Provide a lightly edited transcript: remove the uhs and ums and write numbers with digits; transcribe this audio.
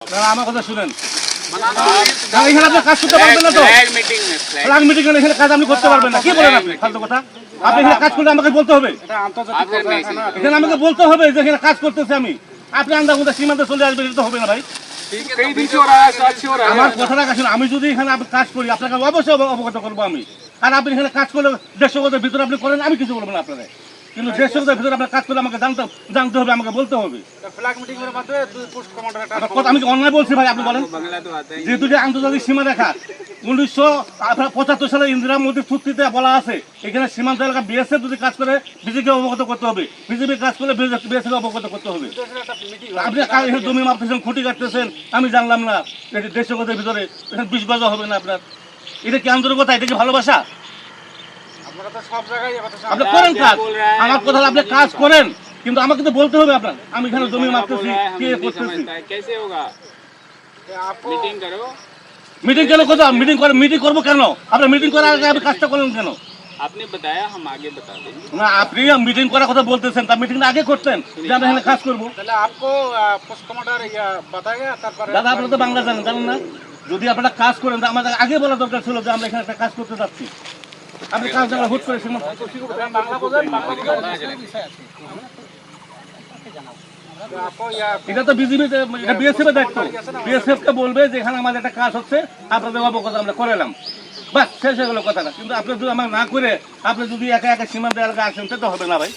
আমার কথা শুনেন, এখানে আপনি কাজ করতে পারবেন না তো? ফ্ল্যাগ মিটিং এখানে কাজ আপনি করতে পারবেন না। কি বলেন আপনি? ফালতু কথা। আপনি এখানে কাজ করলে আমাকে বলতে হবে, এখানে আমাকে বলতে হবে যে এখানে কাজ করতেছে আমি। আপনি আন্দাজে সীমান্তে চলে আসবেন, এটা তো হবে না ভাই। আমার কথাটা শুনুন, আমি যদি এখানে কাজ করি আপনাকে অবশ্যই অবগত করবো আমি। আর আপনি এখানে কাজ করলে 150 গজের ভিতরে আপনি করেন, আমি কিছু বলবো না আপনারা। কিন্তু 150 গজের ভিতরে আপনার কাজ করলে আমাকে জানতে হবে, আমাকে বলতে হবে। আমি কি অন্যায় বলছি ভাই? আপনি বলেন। যেহেতু যে আন্তর্জাতিক সীমা রেখা 1975 সালে ইন্দিরা মোদীর চুক্তিতে বলা আছে, এখানে সীমান্ত এলাকা বিএসএফ যদি কাজ করে বিজেপিকে অবগত করতে হবে, বিজেপি কাজ করলে বিএসএফ অবগত করতে হবে। আপনি এখানে জমি মাপতেছেন, খুঁটি কাটতেছেন, আমি জানলাম না। 150 গজের ভিতরে এখানে 20 গজ হবে না আপনার। এটা কি আন্তরিকতা? এটা কি ভালোবাসা? আপনি করেন কাজ, আমার কথা আপনি কাজ করেন, কিন্তু আমাকে তো বলতে হবে আপনার। আমি এখানে জমি মাপতেছি, কি করতেছি। মিটিং কেন কথা? মিটিং করবো কেন? আপনার মিটিং করার আগে আপনি কাজটা করলেন কেন? आपने बताया हम आगे बता देंगे। না, আপনি মিটিং করার কথা বলতেছেন, তার মিটিংটা আগে করতেন যে আমরা এখানে কাজ করবো। দাদা আপনারা তো বাংলা জানেন না? যদি আপনারা কাজ করেন আমাদের আগে বলা দরকার ছিল যে আমরা এখানে একটা কাজ করতে যাচ্ছি। আপনি কাজ জানা হুট করে এটা তো বিজেপি, এটা বিএসএফ এর দায়িত্ব। বিএসএফ কে বলবে যে এখানে আমাদের একটা কাজ হচ্ছে, আপনাদের অবগত আমরা করালাম, বাস শেষ হয়ে গেল কথাটা। কিন্তু আপনি যদি আমার না করে আপনি যদি একা একা সীমান্ত এলাকা আসেন, তো হবে না ভাই।